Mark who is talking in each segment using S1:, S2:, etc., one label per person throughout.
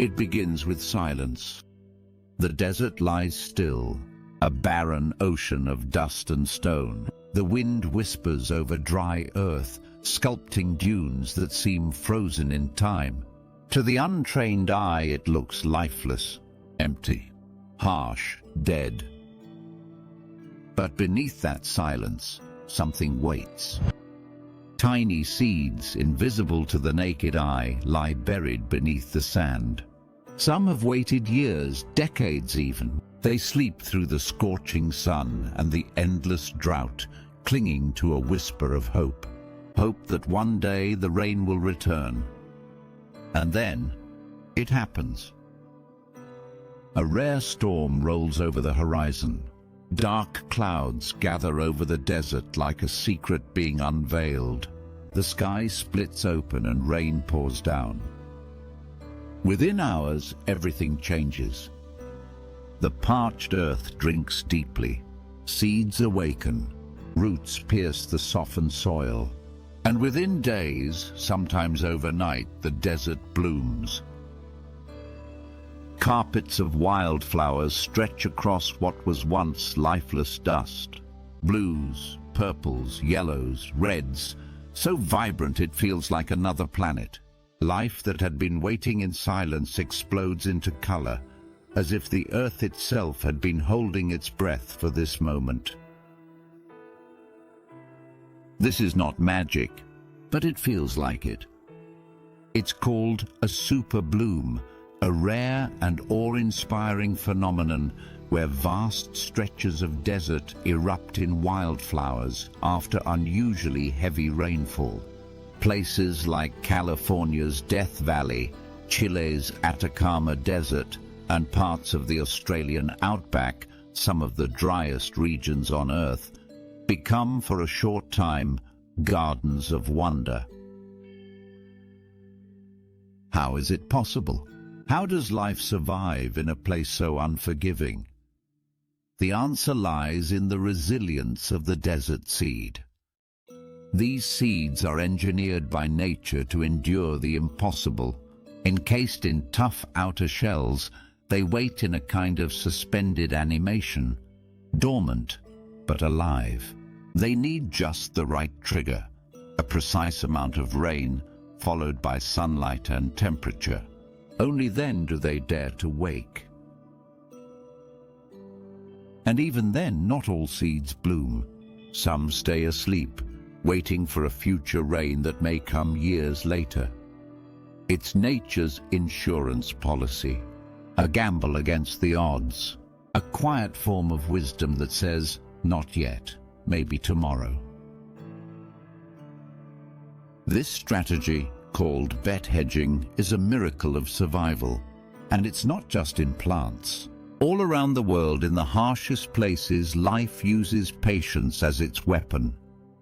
S1: It begins with silence. The desert lies still, a barren ocean of dust and stone. The wind whispers over dry earth, sculpting dunes that seem frozen in time. To the untrained eye, it looks lifeless, empty, harsh, dead. But beneath that silence, something waits. Tiny seeds, invisible to the naked eye, lie buried beneath the sand. Some have waited years, decades even. They sleep through the scorching sun and the endless drought, clinging to a whisper of hope. Hope that one day the rain will return. And then, it happens. A rare storm rolls over the horizon. Dark clouds gather over the desert like a secret being unveiled. The sky splits open and rain pours down. Within hours, everything changes. The parched earth drinks deeply. Seeds awaken. Roots pierce the softened soil. And within days, sometimes overnight, the desert blooms. Carpets of wildflowers stretch across what was once lifeless dust. Blues, purples, yellows, reds, so vibrant it feels like another planet. Life that had been waiting in silence explodes into color, as if the earth itself had been holding its breath for this moment. This is not magic, but it feels like it. It's called a super bloom, a rare and awe-inspiring phenomenon where vast stretches of desert erupt in wildflowers after unusually heavy rainfall. Places like California's Death Valley, Chile's Atacama Desert, and parts of the Australian outback, some of the driest regions on Earth, become for a short time gardens of wonder. How is it possible? How does life survive in a place so unforgiving? The answer lies in the resilience of the desert seed. These seeds are engineered by nature to endure the impossible. Encased in tough outer shells, they wait in a kind of suspended animation, dormant but alive. They need just the right trigger, a precise amount of rain, followed by sunlight and temperature. Only then do they dare to wake. And even then, not all seeds bloom. Some stay asleep, waiting for a future rain that may come years later. It's nature's insurance policy, a gamble against the odds, a quiet form of wisdom that says, not yet, maybe tomorrow. This strategy, called bet hedging, is a miracle of survival. And it's not just in plants. All around the world, in the harshest places, life uses patience as its weapon.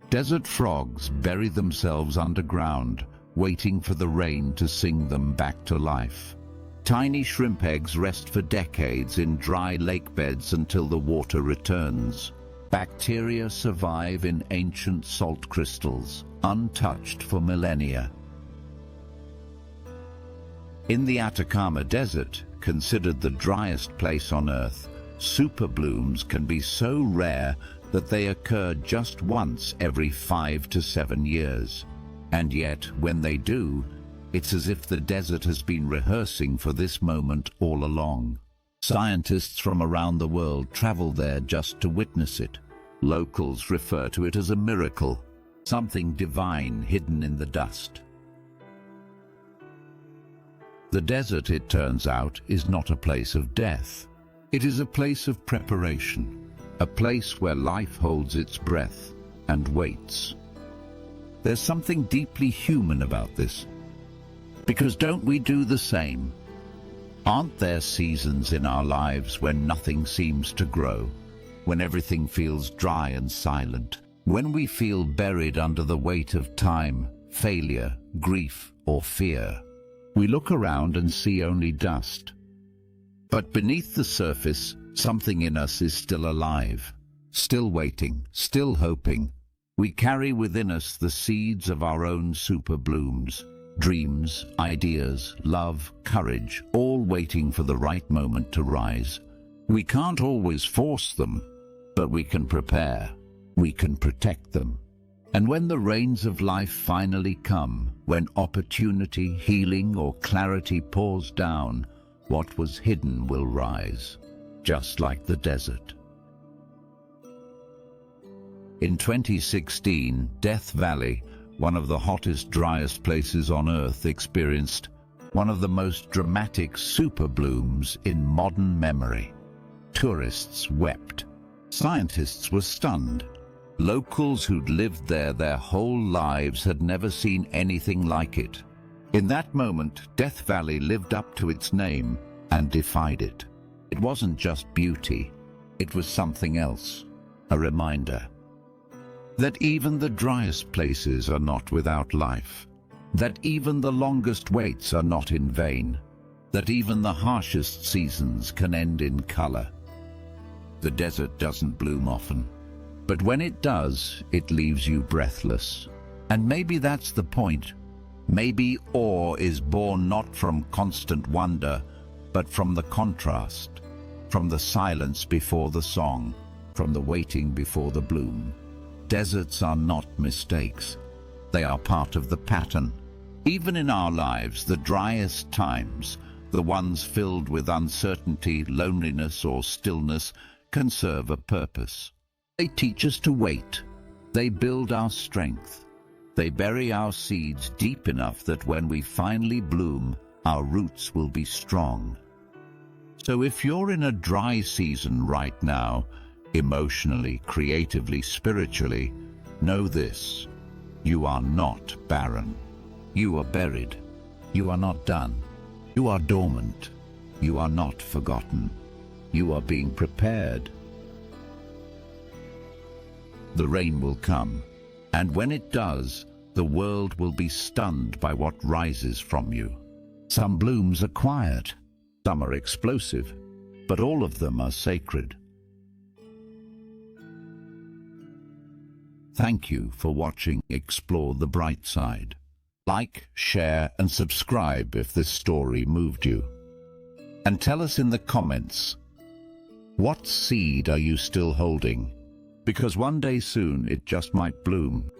S1: Desert frogs bury themselves underground, waiting for the rain to sing them back to life. Tiny shrimp eggs rest for decades in dry lake beds until the water returns. Bacteria survive in ancient salt crystals, untouched for millennia. In the Atacama Desert, considered the driest place on Earth, superblooms can be so rare that they occur just once every 5 to 7 years. And yet, when they do, it's as if the desert has been rehearsing for this moment all along. Scientists from around the world travel there just to witness it. Locals refer to it as a miracle, something divine hidden in the dust. The desert, it turns out, is not a place of death. It is a place of preparation, a place where life holds its breath and waits. There's something deeply human about this. Because don't we do the same? Aren't there seasons in our lives when nothing seems to grow, when everything feels dry and silent, when we feel buried under the weight of time, failure, grief, or fear? We look around and see only dust. But beneath the surface, something in us is still alive, still waiting, still hoping. We carry within us the seeds of our own super blooms, Dreams, ideas, love, courage, all waiting for the right moment to rise. We can't always force them, but we can prepare. We can protect them. And when the rains of life finally come, when opportunity, healing, or clarity pours down, what was hidden will rise, just like the desert. In 2016, Death Valley, one of the hottest, driest places on Earth, experienced one of the most dramatic super blooms in modern memory. Tourists wept. Scientists were stunned. Locals who'd lived there their whole lives had never seen anything like it. In that moment, Death Valley lived up to its name and defied it. It wasn't just beauty. It was something else. A reminder that even the driest places are not without life. That even the longest waits are not in vain. That even the harshest seasons can end in color. The desert doesn't bloom often, but when it does, it leaves you breathless. And maybe that's the point. Maybe awe is born not from constant wonder, but from the contrast, from the silence before the song, from the waiting before the bloom. Deserts are not mistakes. They are part of the pattern. Even in our lives, the driest times, the ones filled with uncertainty, loneliness, or stillness, can serve a purpose. They teach us to wait. They build our strength. They bury our seeds deep enough that when we finally bloom, our roots will be strong. So if you're in a dry season right now, emotionally, creatively, spiritually, know this: you are not barren. You are buried. You are not done. You are dormant. You are not forgotten. You are being prepared. The rain will come, and when it does, the world will be stunned by what rises from you. Some blooms are quiet, some are explosive, but all of them are sacred. Thank you for watching Explore the Bright Side. Like, share, and subscribe if this story moved you. And tell us in the comments, what seed are you still holding? Because one day soon it just might bloom.